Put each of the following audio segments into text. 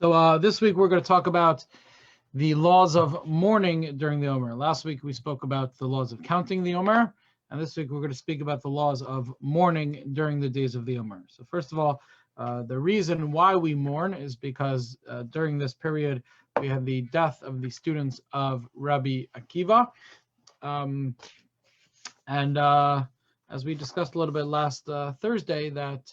So this week we're going to talk about the laws of mourning during the Omer. Last week we spoke about the laws of counting the Omer, and this week we're going to speak about the laws of mourning during the days of the Omer. So first of all, the reason why we mourn is because during this period we have the death of the students of Rabbi Akiva, and as we discussed a little bit last Thursday, that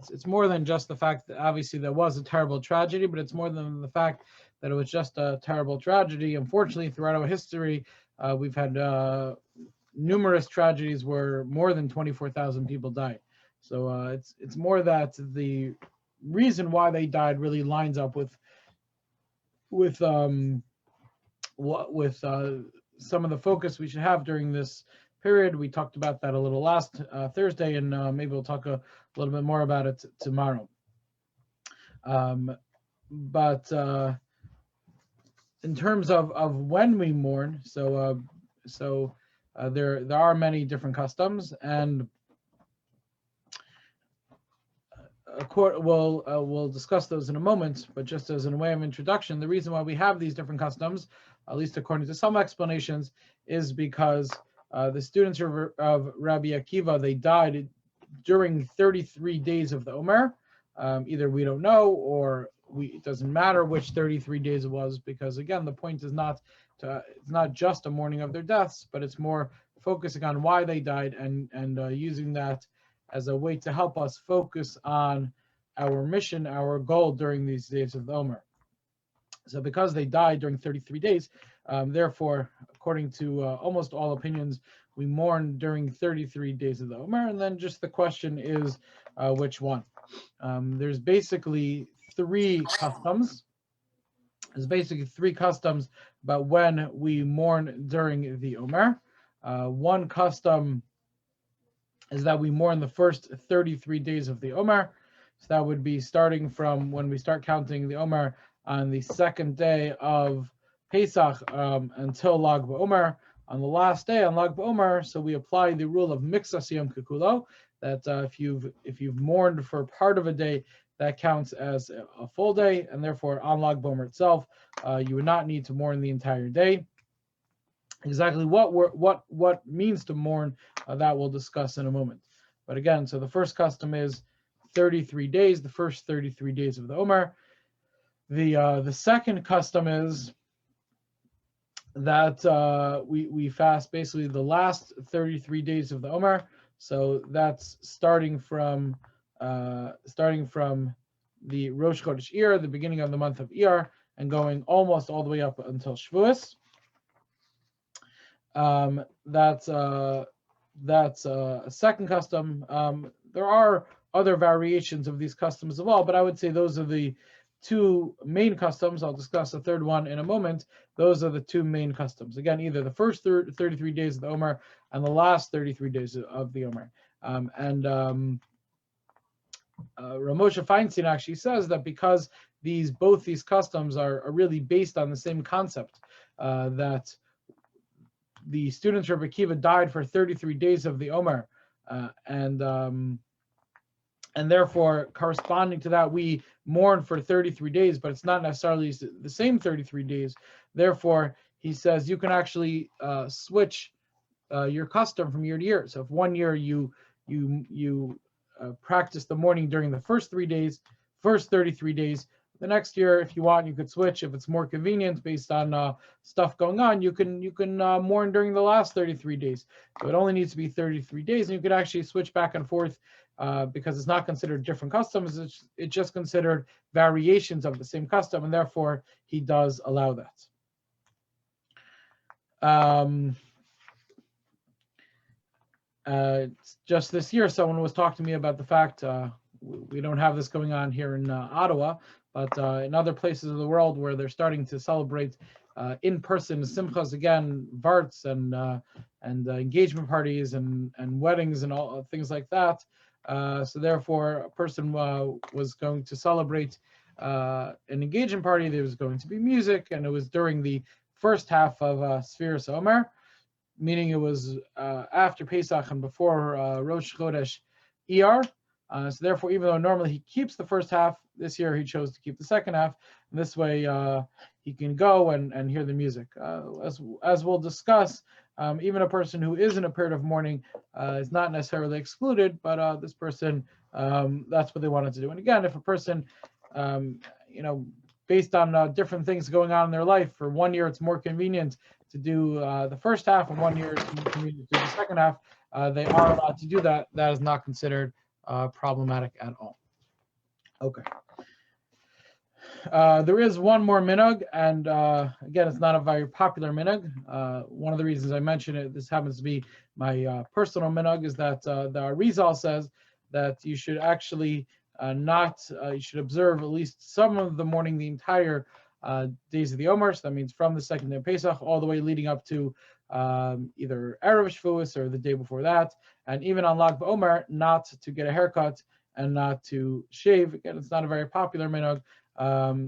it's more than just the fact that obviously there was a terrible tragedy, but it's more than the fact that it was just a terrible tragedy. Unfortunately, throughout our history, we've had numerous tragedies where more than 24,000 people died. So it's more that the reason why they died really lines up with some of the focus we should have during this period. We talked about that a little last Thursday, and maybe we'll talk a little bit more about it tomorrow. But in terms of when we mourn, so there are many different customs, and we'll discuss those in a moment. But just as in a way of introduction, the reason why we have these different customs, at least according to some explanations, is because the students of Rabbi Akiva, they died during 33 days of the Omer. Either we don't know, or it doesn't matter which 33 days it was, because again, the point is it's not just a mourning of their deaths, but it's more focusing on why they died and using that as a way to help us focus on our mission, our goal during these days of the Omer. So because they died during 33 days, therefore, according to almost all opinions, we mourn during 33 days of the Omer. And then just the question is, which one? There's basically three customs. There's basically three customs about when we mourn during the Omer. One custom is that we mourn the first 33 days of the Omer. So that would be starting from when we start counting the Omer on the second day of Pesach until Lag BaOmer. On the last day, on Lag BaOmer, so we apply the rule of Mixas Yom Kekulo, that if you've mourned for part of a day, that counts as a full day, and therefore on Lag BaOmer itself, you would not need to mourn the entire day. Exactly what means to mourn, that we'll discuss in a moment. But again, so the first custom is 33 days, the first 33 days of the Omer. The second custom is that we fast basically the last 33 days of the Omer. So that's starting from the Rosh Chodesh Iyar, the beginning of the month of Iyar, and going almost all the way up until Shavuos. That's a second custom. There are other variations of these customs as well, but I would say those are the two main customs. I'll discuss the third one in a moment. Those are the two main customs. Again, either the first 33 days of the Omer and the last 33 days of the Omer. Ramosha Feinstein actually says that because both these customs are really based on the same concept, that the students of Akiva died for 33 days of the Omer, and therefore, corresponding to that, we mourn for 33 days, but it's not necessarily the same 33 days. Therefore, he says you can actually switch your custom from year to year. So if one year you practice the mourning during the first 33 days, the next year, if you want, you could switch. If it's more convenient based on stuff going on, you can mourn during the last 33 days. So it only needs to be 33 days, and you could actually switch back and forth because it's not considered different customs. It's just considered variations of the same custom, and therefore he does allow that. Just this year, someone was talking to me about the fact we don't have this going on here in Ottawa, but in other places of the world where they're starting to celebrate in-person simchas again, varts and engagement parties and weddings and all things like that. So therefore, a person was going to celebrate an engagement party. There was going to be music, and it was during the first half of Sfiras Omer, meaning it was after Pesach and before Rosh Chodesh Iyar. So therefore, even though normally he keeps the first half, this year he chose to keep the second half. And this way he can go and hear the music. As we'll discuss, even a person who is in a period of mourning is not necessarily excluded, but this person, that's what they wanted to do. And again, if a person, based on different things going on in their life, for 1 year it's more convenient to do the first half, and 1 year it's more convenient to do the second half, they are allowed to do that. That is not considered problematic at all. Okay. There is one more minhag, and again, it's not a very popular minhag. One of the reasons I mention it, this happens to be my personal minhag, is that the Arizal says that you should actually you should observe at least some of the mourning, the entire days of the Omer. So that means from the second day of Pesach all the way leading up to either Erev Shavuos or the day before that, and even on Lag BaOmer, not to get a haircut and not to shave. Again, it's not a very popular minhag.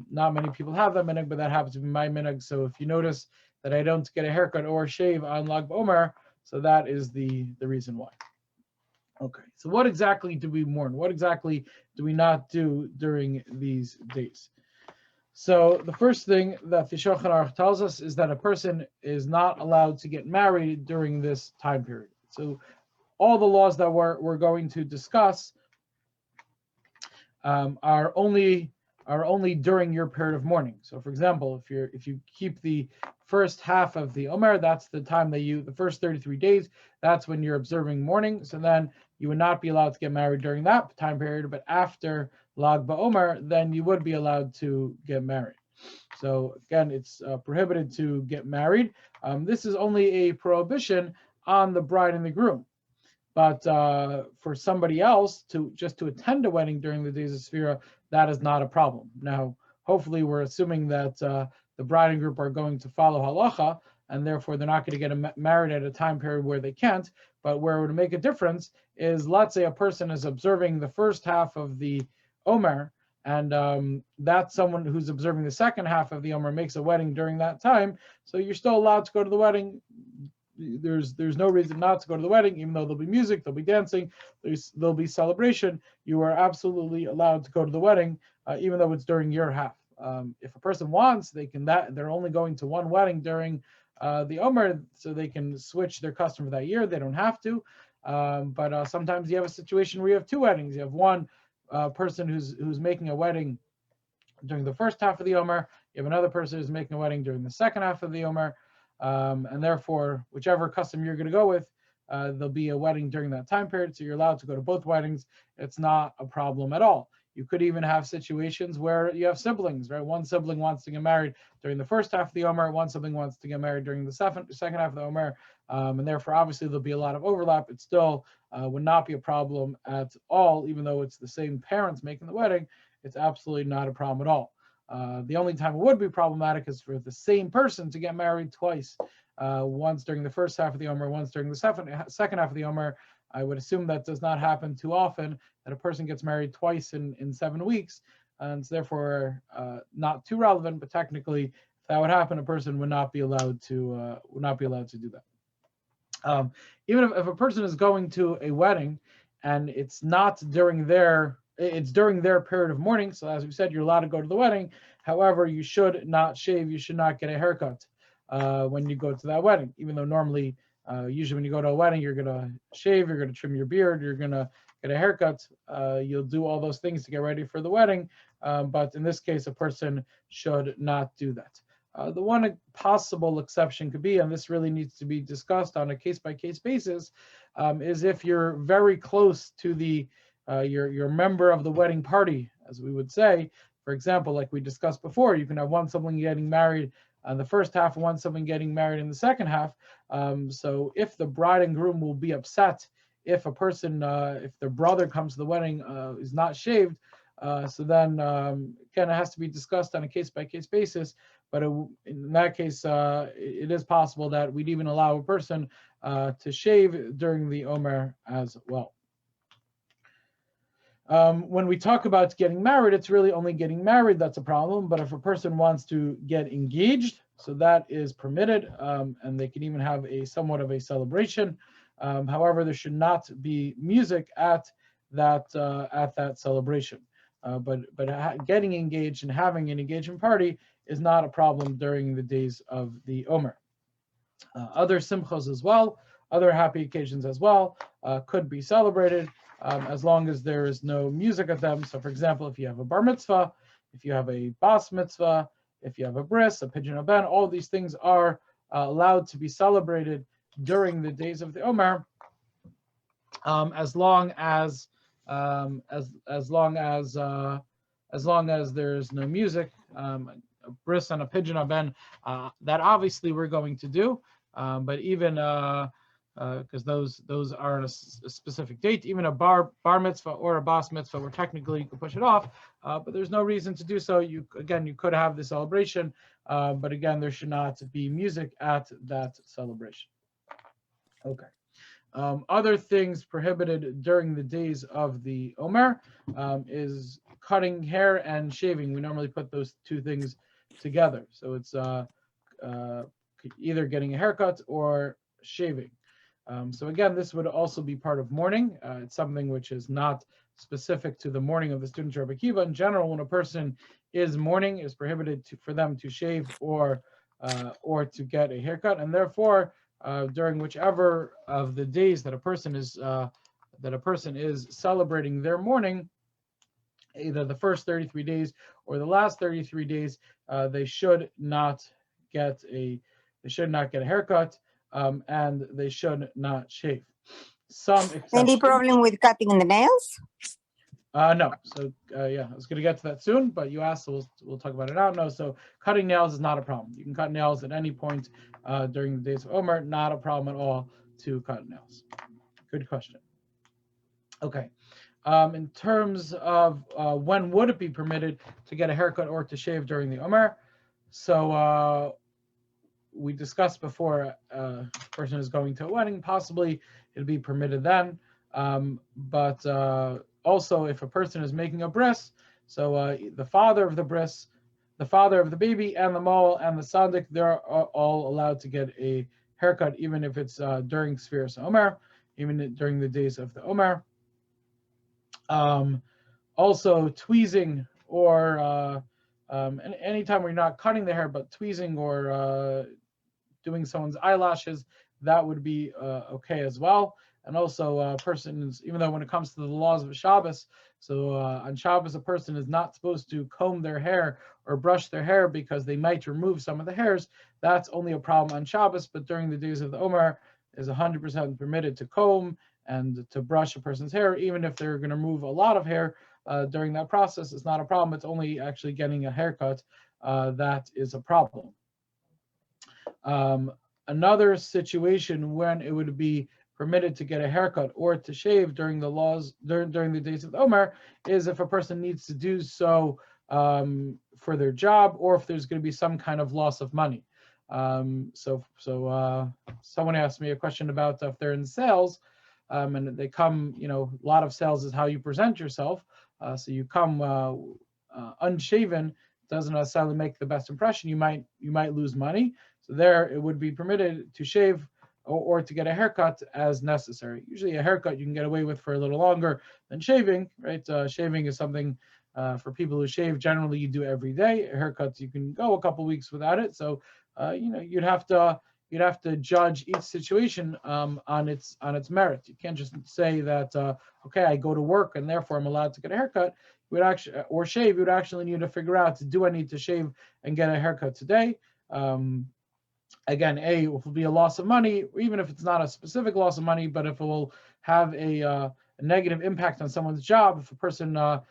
Not many people have that minhag, but that happens to be my minhag. So if you notice that I don't get a haircut or shave on Lag BaOmer, so that is the reason why. Okay, so what exactly do we mourn? What exactly do we not do during these days? So the first thing that the Shulchan Aruch tells us is that a person is not allowed to get married during this time period. So all the laws that we're going to discuss are only during your period of mourning. So for example, if you keep the first half of the Omer, that's the time that the first 33 days, that's when you're observing mourning. So then you would not be allowed to get married during that time period, but after Lag BaOmer, then you would be allowed to get married. So again, it's prohibited to get married. This is only a prohibition on the bride and the groom. But for somebody else to attend a wedding during the days of Sefira, that is not a problem. Now, hopefully we're assuming that the bride and groom are going to follow halacha, and therefore they're not going to get married at a time period where they can't. But where it would make a difference is, let's say a person is observing the first half of the Omer, and that's someone who's observing the second half of the Omer makes a wedding during that time, so you're still allowed to go to the wedding. There's no reason not to go to the wedding, even though there'll be music, there'll be dancing, there'll be celebration. You are absolutely allowed to go to the wedding, even though it's during your half. If a person wants, they can. They're only going to one wedding during the Omer, so they can switch their custom for that year. They don't have to. But sometimes you have a situation where you have two weddings. You have one person who's making a wedding during the first half of the Omer. You have another person who's making a wedding during the second half of the Omer. And therefore, whichever custom you're going to go with, there'll be a wedding during that time period, so you're allowed to go to both weddings. It's not a problem at all. You could even have situations where you have siblings, right? One sibling wants to get married during the first half of the Omer, one sibling wants to get married during the second half of the Omer, and therefore, obviously, there'll be a lot of overlap. It still would not be a problem at all, even though it's the same parents making the wedding. It's absolutely not a problem at all. The only time it would be problematic is for the same person to get married twice, once during the first half of the Omer, once during the second half of the Omer. I would assume that does not happen too often, that a person gets married twice in 7 weeks, and so therefore not too relevant. But technically, if that would happen, a person would not be allowed to do that. Even if a person is going to a wedding and it's not during it's during their period of mourning. So as we said, you're allowed to go to the wedding. However, you should not shave. You should not get a haircut when you go to that wedding. Even though normally, usually when you go to a wedding, you're going to shave, you're going to trim your beard, you're going to get a haircut. You'll do all those things to get ready for the wedding. But in this case, a person should not do that. The one possible exception could be, and this really needs to be discussed on a case-by-case basis, is if you're very close to your member of the wedding party, as we would say. For example, like we discussed before, you can have one sibling getting married in the first half and one sibling getting married in the second half. So if the bride and groom will be upset if if their brother comes to the wedding is not shaved, so then again, it has to be discussed on a case-by-case basis. But in that case, it is possible that we'd even allow a person to shave during the Omer as well. When we talk about getting married, it's really only getting married that's a problem. But if a person wants to get engaged, so that is permitted, and they can even have somewhat of a celebration. However, there should not be music at that celebration. but getting engaged and having an engagement party is not a problem during the days of the Omer. Other simchos as well, other happy occasions as well, could be celebrated as long as there is no music at them. So, for example, if you have a bar mitzvah, if you have a bas mitzvah, if you have a bris, a pidyon ben, all these things are allowed to be celebrated during the days of the Omer, as long as there's no music. A bris and a pidyon ben, that obviously we're going to do, but even because those are on a specific date, even a bar mitzvah or a bas mitzvah, where technically you could push it off, but there's no reason to do so. You could have the celebration, but again, there should not be music at that celebration. Okay. Other things prohibited during the days of the Omer is cutting hair and shaving. We normally put those two things together. So it's either getting a haircut or shaving. So again, this would also be part of mourning. It's something which is not specific to the mourning of the students of Rabbi Akiva. In general, when a person is mourning, it's prohibited for them to shave or to get a haircut, and therefore, during whichever of the days that a person is celebrating their mourning, either the first 33 days or the last 33 days, they should not get a haircut, and they should not shave. Any problem with cutting the nails? No. So yeah, I was going to get to that soon, but you asked, so we'll talk about it now. No, so cutting nails is not a problem. You can cut nails at any point during the days of Omer. Not a problem at all to cut nails. Good question. Okay. In terms of when would it be permitted to get a haircut or to shave during the Omer? So we discussed before, a person is going to a wedding, possibly it'd be permitted then. But also, if a person is making a bris, so the father of the bris, the father of the baby, and the mol and the sandik, they're all allowed to get a haircut, even if it's during Sfiras Omer, even during the days of the Omer. Also, tweezing or anytime where you're not cutting the hair, but tweezing or doing someone's eyelashes, that would be okay as well. And also, persons, even though when it comes to the laws of Shabbos, so on Shabbos, a person is not supposed to comb their hair or brush their hair because they might remove some of the hairs. That's only a problem on Shabbos, but during the days of the Omer, is 100% permitted to comb and to brush a person's hair, even if they're going to remove a lot of hair during that process. It's not a problem. It's only actually getting a haircut that is a problem. Another situation when it would be permitted to get a haircut or to shave during the days of the Omer is if a person needs to do so for their job, or if there's going to be some kind of loss of money. So someone asked me a question about if they're in sales, and they come, a lot of sales is how you present yourself. So you come unshaven, doesn't necessarily make the best impression. You might lose money. So there, it would be permitted to shave or to get a haircut as necessary. Usually a haircut you can get away with for a little longer than shaving, right? Shaving is something for people who shave, generally you do every day. Haircuts, you can go a couple weeks without it. So, you'd have to judge each situation on its merit. You can't just say that, okay, I go to work and therefore I'm allowed to get a haircut. You would actually, or shave, you would actually need to figure out, do I need to shave and get a haircut today? Again, it will be a loss of money, or even if it's not a specific loss of money, but if it will have a negative impact on someone's job. If a person if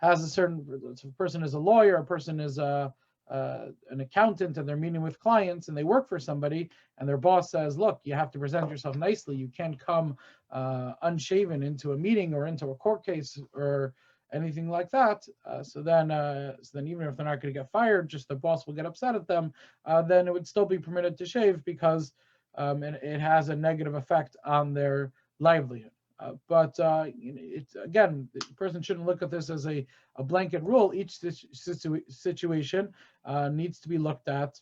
a person is a lawyer, a person is an accountant, and they're meeting with clients and they work for somebody, and their boss says, look, you have to present yourself nicely. You can't come unshaven into a meeting or into a court case or anything like that. So then even if they're not going to get fired, just the boss will get upset at them, then it would still be permitted to shave because it has a negative effect on their livelihood. But it's, again, the person shouldn't look at this as a blanket rule. Each situation needs to be looked at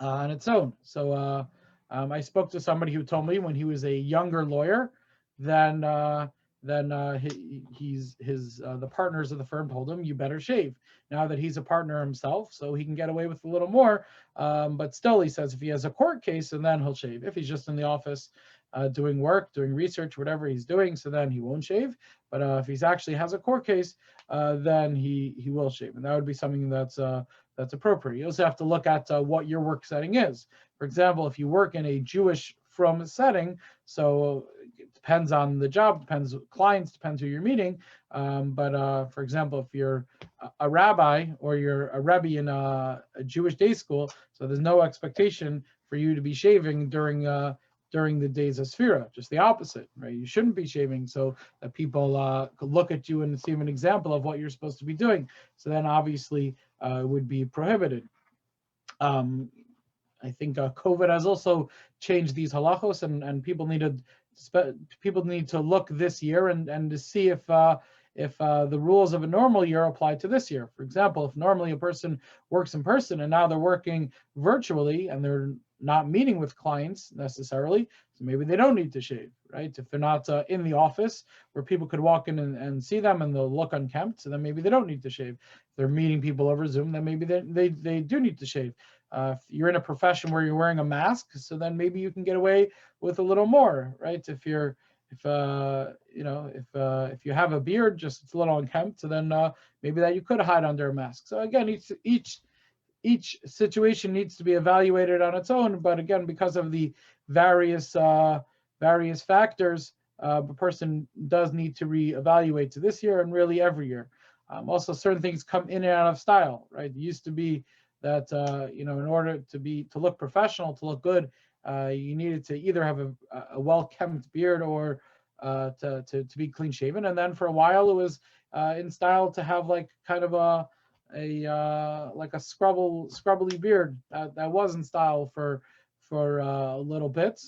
on its own. So I spoke to somebody who told me when he was a younger lawyer, then then the partners of the firm told him, you better shave. Now that he's a partner himself, so he can get away with a little more. But still, he says if he has a court case, and then he'll shave. If he's just in the office doing work, doing research, whatever he's doing, so then he won't shave. But if he's actually has a court case, then he will shave, and that would be something that's appropriate. You also have to look at what your work setting is. For example, if you work in a Jewish from setting, so it depends on the job, depends clients, depends who you're meeting. But for example, if you're a rabbi or you're a rebbe in a Jewish day school, so there's no expectation for you to be shaving during the days of Sphira, just the opposite, right? You shouldn't be shaving so that people could look at you and see an example of what you're supposed to be doing. So then obviously it would be prohibited. I think COVID has also changed these halachos, and people need to look this year and to see if the rules of a normal year apply to this year. For example, if normally a person works in person and now they're working virtually and they're not meeting with clients necessarily, so maybe they don't need to shave, right? If they're not in the office where people could walk in and see them and they'll look unkempt, so then maybe they don't need to shave. If they're meeting people over Zoom, then maybe they do need to shave. If you're in a profession where you're wearing a mask, so then maybe you can get away with a little more, right? If you have a beard, just it's a little unkempt, so then maybe that you could hide under a mask. So again, each situation needs to be evaluated on its own. But again, because of the various factors, a person does need to reevaluate to this year and really every year. Also, certain things come in and out of style, right? It used to be that in order to look professional, to look good, you needed to either have a well-kept beard or to be clean shaven. And then for a while it was in style to have like kind of like a scrubbly beard. That was in style for a little bit,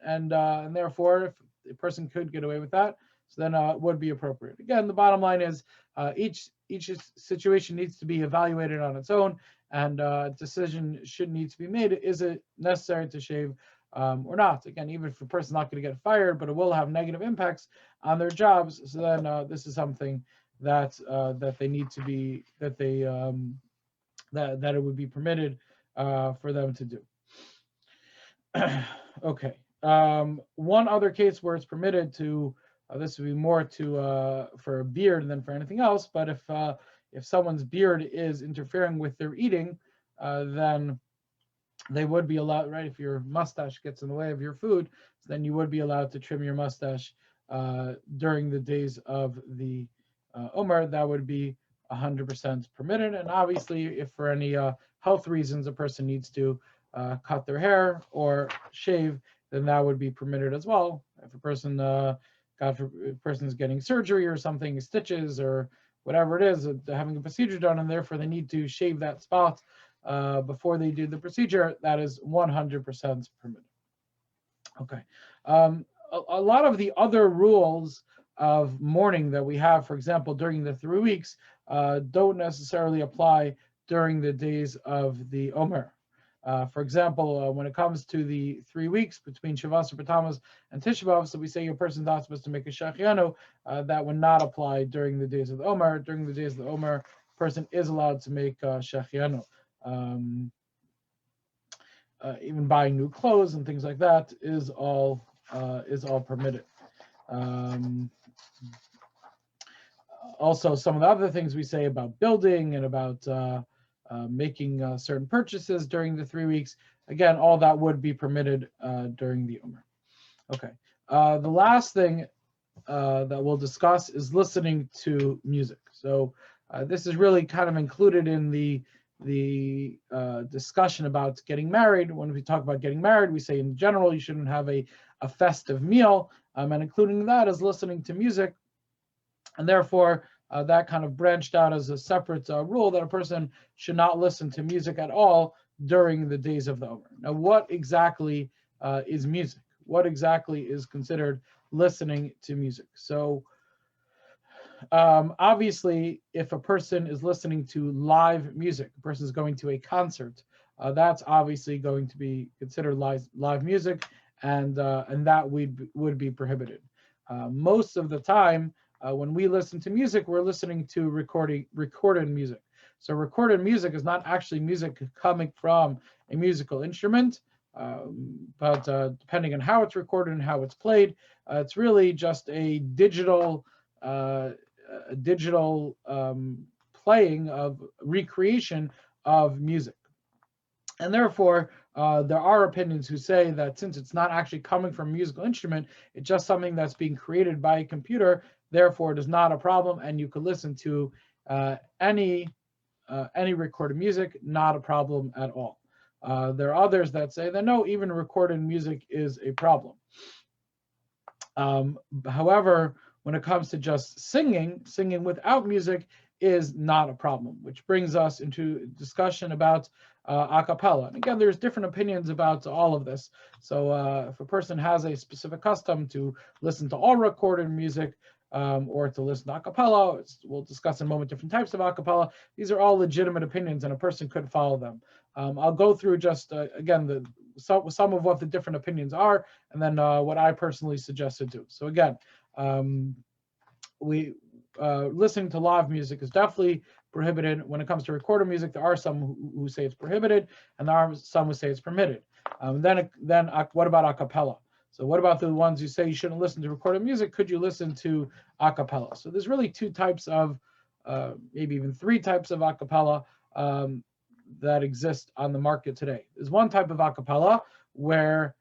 and therefore if a person could get away with that, so then it would be appropriate. Again, the bottom line is each situation needs to be evaluated on its own, and decision should need to be made. Is it necessary to shave or not? Again, even if a person's not going to get fired, but it will have negative impacts on their jobs, so then this is something that they need to be, that it would be permitted for them to do. Okay. One other case where it's permitted to, this would be more to for a beard than for anything else, but if someone's beard is interfering with their eating, then they would be allowed, right? If your mustache gets in the way of your food, then you would be allowed to trim your mustache during the days of the Omer. That would be 100% permitted. And obviously, if for any health reasons a person needs to cut their hair or shave, then that would be permitted as well. If a person, is getting surgery or something, stitches or whatever it is, having a procedure done, and therefore they need to shave that spot before they do the procedure, that is 100% permitted. Okay. A lot of the other rules of mourning that we have, for example, during the 3 weeks, don't necessarily apply during the days of the Omer. For example, when it comes to the 3 weeks between Shavas or B'Tammuz and Tisha B'Av, so we say your person's not supposed to make a Shechianu, that would not apply during the days of the Omer. During the days of the Omer, a person is allowed to make Shechianu. Even buying new clothes and things like that is all permitted. Also, some of the other things we say about building and about making certain purchases during the 3 weeks, again, all that would be permitted during the Omer. Okay. The last thing that we'll discuss is listening to music. So this is really kind of included in the discussion about getting married. When we talk about getting married, we say in general you shouldn't have a festive meal, and including that is listening to music. And therefore, that kind of branched out as a separate rule that a person should not listen to music at all during the days of the Omer. Now, what exactly is music? What exactly is considered listening to music? So obviously, if a person is listening to live music, a person is going to a concert, that's obviously going to be considered live music, and that would be prohibited. Most of the time, when we listen to music, we're listening to recorded music. So recorded music is not actually music coming from a musical instrument, but depending on how it's recorded and how it's played, it's really just a digital playing of recreation of music. And therefore, there are opinions who say that since it's not actually coming from a musical instrument, it's just something that's being created by a computer. Therefore, it is not a problem, and you could listen to any recorded music, not a problem at all. There are others that say that no, even recorded music is a problem. However, when it comes to just singing without music is not a problem, which brings us into discussion about a cappella. And again, there's different opinions about all of this. So if a person has a specific custom to listen to all recorded music, or to listen to a cappella, we'll discuss in a moment different types of a cappella. These are all legitimate opinions, and a person could follow them. I'll go through just again some of what the different opinions are, and then what I personally suggest to do. So again, listening to live music is definitely prohibited. When it comes to recorded music, there are some who say it's prohibited, and there are some who say it's permitted. Then what about a cappella? So what about the ones who say you shouldn't listen to recorded music? Could you listen to a cappella? So there's really two types of, maybe even three types of a cappella that exist on the market today. There's one type of a cappella where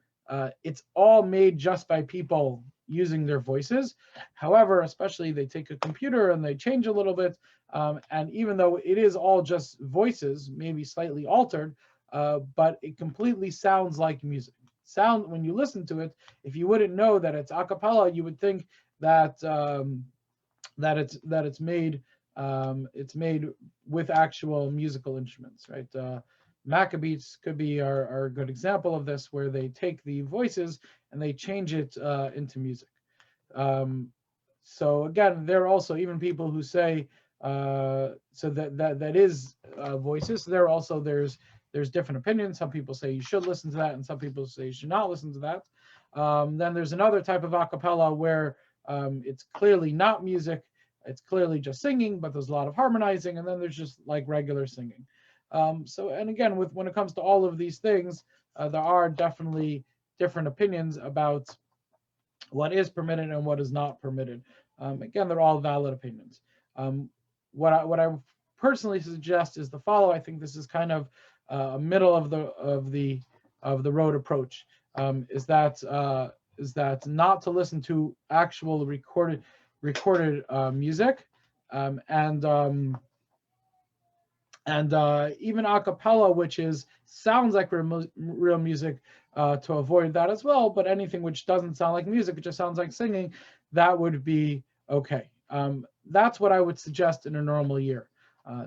it's all made just by people using their voices. However, especially they take a computer and they change a little bit, and even though it is all just voices, maybe slightly altered, but it completely sounds like music. When you listen to it, if you wouldn't know that it's a cappella, you would think that it's made with actual musical instruments, right? Maccabees could be our good example of this, where they take the voices and they change it into music. So again, there are also even people who say so that is voices. There's different opinions. Some people say you should listen to that, and some people say you should not listen to that. Then there's another type of a cappella where it's clearly not music. It's clearly just singing, but there's a lot of harmonizing, and then there's just like regular singing. And again, when it comes to all of these things, there are definitely different opinions about what is permitted and what is not permitted. Again, they're all valid opinions. What I personally suggest is the follow. I think this is kind of a middle of the road approach. Is that not to listen to actual recorded music, and even a cappella, which sounds like real music, to avoid that as well. But anything which doesn't sound like music, it just sounds like singing, that would be okay. That's what I would suggest in a normal year.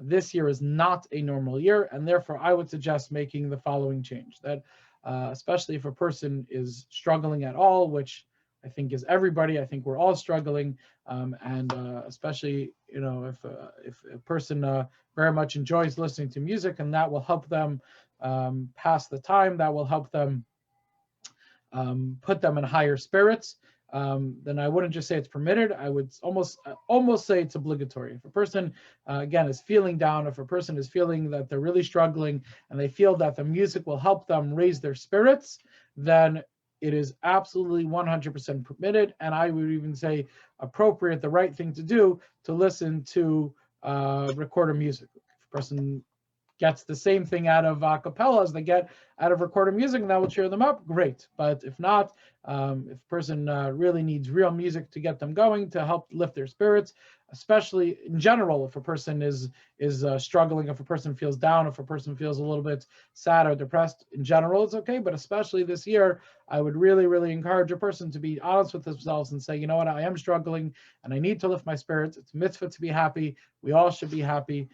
This year is not a normal year, and therefore I would suggest making the following change. That especially if a person is struggling at all, which I think is everybody. I think we're all struggling, and especially if a person very much enjoys listening to music, and that will help them pass the time. That will help them put them in higher spirits. Then I wouldn't just say it's permitted. I would almost say it's obligatory. If a person, again, is feeling down, if a person is feeling that they're really struggling, and they feel that the music will help them raise their spirits, then it is absolutely 100% permitted, and I would even say appropriate, the right thing to do, to listen to recorded music. If a person gets the same thing out of a cappella as they get out of recorded music, and that will cheer them up, great. But if not, if a person really needs real music to get them going, to help lift their spirits, especially in general, if a person is struggling, if a person feels down, if a person feels a little bit sad or depressed, in general, it's okay. But especially this year, I would really, really encourage a person to be honest with themselves and say, you know what, I am struggling and I need to lift my spirits. It's a mitzvah to be happy. We all should be happy.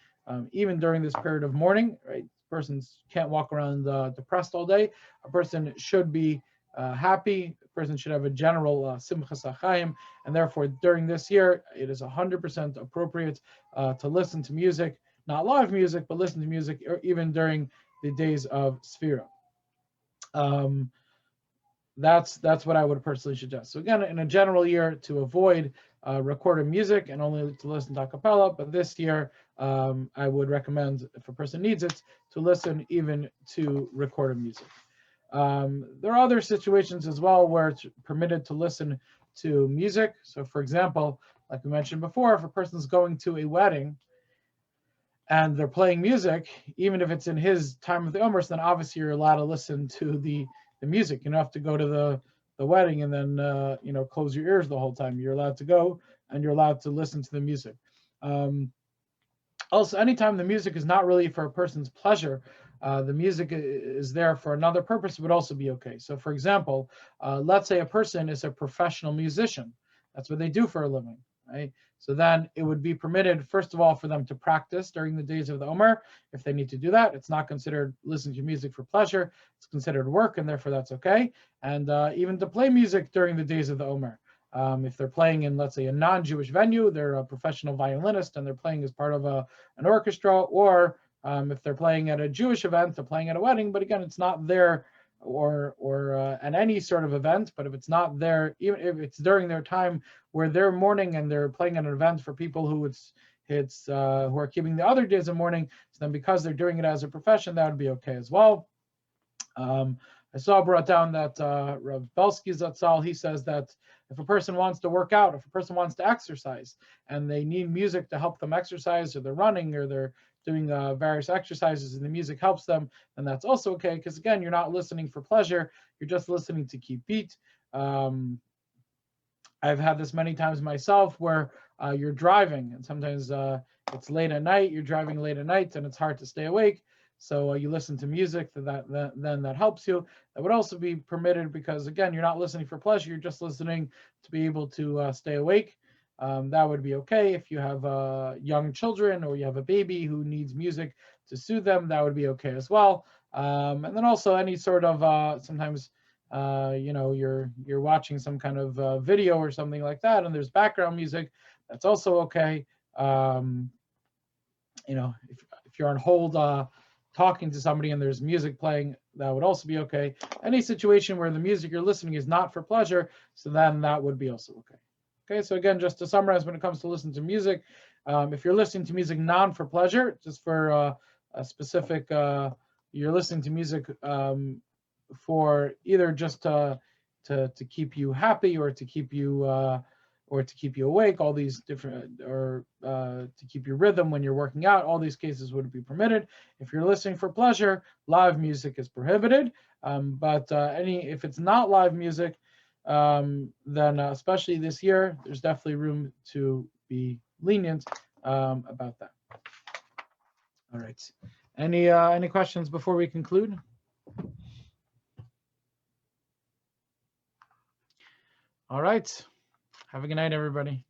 Even during this period of mourning, right? Persons can't walk around depressed all day. A person should be happy. A person should have a general simchas achayim, and therefore during this year, it is 100% appropriate to listen to music, not live music, but listen to music, or even during the days of Sfira. that's what I would personally suggest. So again, in a general year, to avoid recorded music and only to listen to a cappella, but this year I would recommend, if a person needs it, to listen even to recorded music. There are other situations as well where it's permitted to listen to music. So for example, like we mentioned before, if a person's going to a wedding and they're playing music, even if it's in his time of the Omer, then obviously you're allowed to listen to the music. You don't have to go to the wedding and then close your ears the whole time. You're allowed to go and you're allowed to listen to the music. Also, anytime the music is not really for a person's pleasure, the music is there for another purpose, would also be okay. So for example, let's say a person is a professional musician. That's what they do for a living, right? So then it would be permitted, first of all, for them to practice during the days of the Omer. If they need to do that, it's not considered listening to music for pleasure. It's considered work, and therefore that's okay. And even to play music during the days of the Omer. If they're playing in, let's say, a non-Jewish venue, they're a professional violinist and they're playing as part of an orchestra, or if they're playing at a Jewish event, they're playing at a wedding. But again, it's not there, or at any sort of event. But if it's not there, even if it's during their time where they're mourning and they're playing at an event for people who who are keeping the other days of mourning, so then because they're doing it as a profession, that would be okay as well. I saw brought down that Rav Belsky Zatzal, he says that if a person wants to work out, if a person wants to exercise, and they need music to help them exercise, or they're running, or they're doing various exercises, and the music helps them, then that's also okay, because again, you're not listening for pleasure, you're just listening to keep beat. I've had this many times myself where you're driving, and sometimes it's late at night, you're driving late at night, and it's hard to stay awake. So you listen to music, then that helps you. That would also be permitted because, again, you're not listening for pleasure. You're just listening to be able to stay awake. That would be okay. If you have young children or you have a baby who needs music to soothe them, that would be okay as well. And then also any sort of sometimes you're watching some kind of video or something like that, and there's background music. That's also okay. If you're on hold talking to somebody and there's music playing, that would also be okay. Any situation where the music you're listening is not for pleasure, so then that would be also okay. Okay, so again, just to summarize, when it comes to listening to music, if you're listening to music non for pleasure, just for a specific, you're listening to music for either just to keep you happy or to keep you awake, all these different, or to keep your rhythm when you're working out, all these cases would be permitted. If you're listening for pleasure, live music is prohibited. But if it's not live music, then especially this year, there's definitely room to be lenient about that. All right. Any questions before we conclude? All right. Have a good night, everybody.